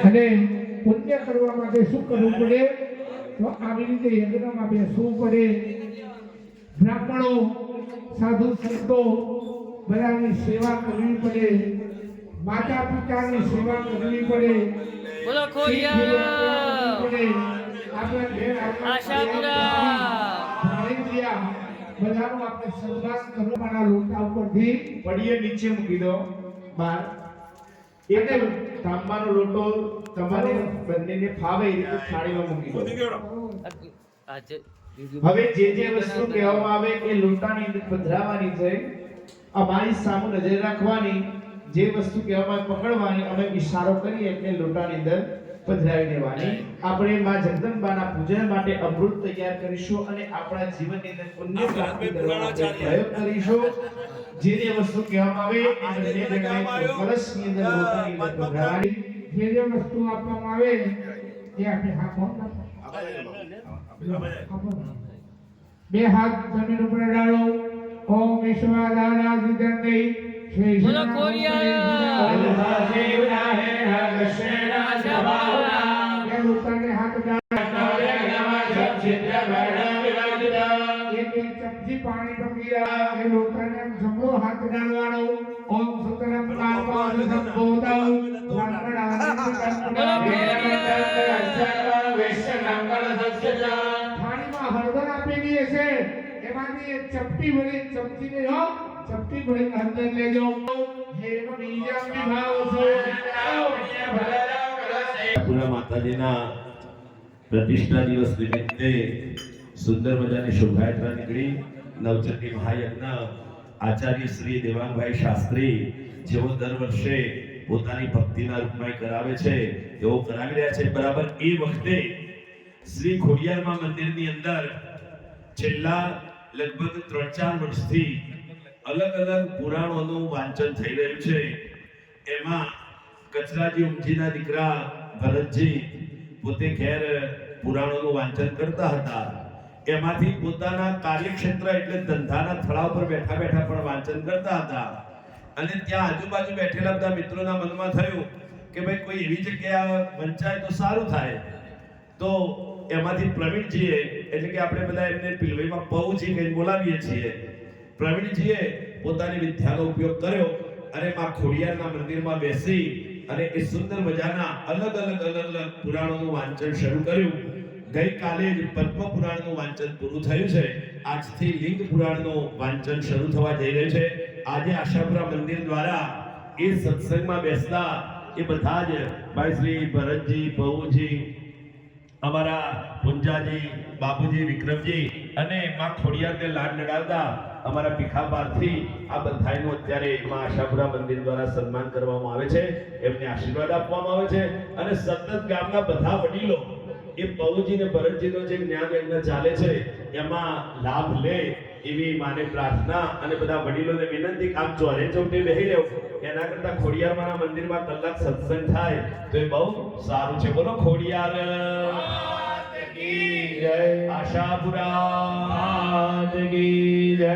અને પુણ્ય કરવા માટે શું કરવું પડે? તો આવી રીતે યજ્ઞમાં બેસવું પડે. બ્રાહ્મણો, સાધુ સંતો બધાની સેવા કરવી પડે. માતા પિતાની સેવા કરવી પડે. બોલો ખોડિયાર બધાનું આપણે સન્માન કરવાના લોટા ઉપરથી પડીએ નીચે મૂકી દો બાર. એક તાંબાનો લોટો તમારે બંનેને ફાવે એ રીતે થાળીમાં મૂકી દો. હવે જે વસ્તુ કહેવામાં આવે એ લોટાની અંદર પધરાવવાની છે. અમારી સામે નજર રાખવાની. જે વસ્તુ કહેવામાં પકડવાની, અમે ઈશારો કરીએ એટલે લોટાની અંદર પધરાવી દેવાની. આપણે માં જગદંબાના પૂજન માટે અમૃત તૈયાર કરીશું અને આપણા જીવનની અંદર પુણ્ય પ્રાપ્તિ કરવા માટે પ્રયોગ કરીશું. જે વસ્તુ કહેવામાં આવે એ જગ્યાએ કળશની અંદર લોટાની અંદર પધરાવવાની. જે વસ્તુ આપવામાં આવે એ આપણે આપો. બે હાથ જમીન ઉપર ડાળો. ઓમ વિશ્વાધારા સિદ્ધંતે બોલો ખોડિયાર ચમચી પાણી પકડી લોટાને જમણો હાથ ડાળવાનો. ઓમ સુતરમ પાપા સંબોધૌ થાળીમાં હળદર આપેલી છે, એમાંથી એક ચપટી ભરી ચમચીને ચપટી ભરી અંદર લેજો. પૂરા માતાજીના પ્રતિષ્ઠા દિવસ નિમિત્તે સુંદર મજાની શોભાયાત્રા નીકળી. નવચંડી મહાયજ્ઞ આચાર્ય શ્રી દેવાંગભાઈ શાસ્ત્રી જેઓ દર વર્ષે પોતાની ભક્તિના રૂપમાં કરાવે છે તેઓ કરાવી રહ્યા છે. બરાબર એ વખતે શ્રી ખોડિયારમાં મંદિરની અંદર છેલ્લા લગભગ 3-4 વર્ષથી અલગ અલગ પુરાણોનું વાંચન થઈ રહ્યું છે. એમાં કચરાજી ઉમજીના દીકરા ભરતજી પોતે ઘેર પુરાણોનું વાંચન કરતા હતા. એમાંથી પોતાના કાર્યક્ષેત્ર એટલે ધંધાના થળા પર બેઠા બેઠા પણ વાંચન કરતા હતા. અને ત્યાં આજુબાજુ બેઠેલા બધા મિત્રોના મનમાં થયું કે ભાઈ કોઈ એવી જગ્યા વંચાય તો સારું થાય. તો એમાંથી પ્રવીણજીએ, એટલે કે આપણે બધા એમને પિલવાઈમાં પૌજી કહીને બોલાવીએ છીએ, પ્રવીણજીએ પોતાની વિદ્યાનો ઉપયોગ કર્યો અને માં ખોડિયારના મંદિરમાં બેસી અને એ સુંદર મજાના અલગ અલગ પુરાણોનું વાંચન શરૂ કર્યું. ગઈકાલે જ પદ્મ પુરાણનું વાંચન પૂરું થયું છે. આજથી લિંગ પુરાણનું વાંચન શરૂ થવા જઈ રહ્યું છે. આજે આશાપુરા મંદિર દ્વારા એ સત્સંગમાં બેસતા એ બધા જ ભાઈ શ્રી ભરતજી, પૌજી, અમારા પુંજાજી, બાબુજી, વિક્રમજી અને માં ખોડિયારને લાડ લડાવતા અમારા ભીખાબારથી આ બધાયનું અત્યારે માં આશાપુરા મંદિર દ્વારા સન્માન કરવામાં આવે છે. એમને આશીર્વાદ આપવામાં આવે છે અને સતત ગામના બધા વડીલો એ પૌજી ને ભરતજીનો જે જ્ઞાન યજ્ઞ ચાલે છે એમાં લાભ લે એવી માને પ્રાર્થના અને બધા વડીલોને વિનંતી. આમ ચોરે ચોટે બેહી રહ્યો એના કરતા ખોડિયારમાંના મંદિરમાં કલાક સત્સંગ થાય તો એ બહુ સારું છે. બોલો ખોડિયાર કી જય, આશાપુરા કી જય.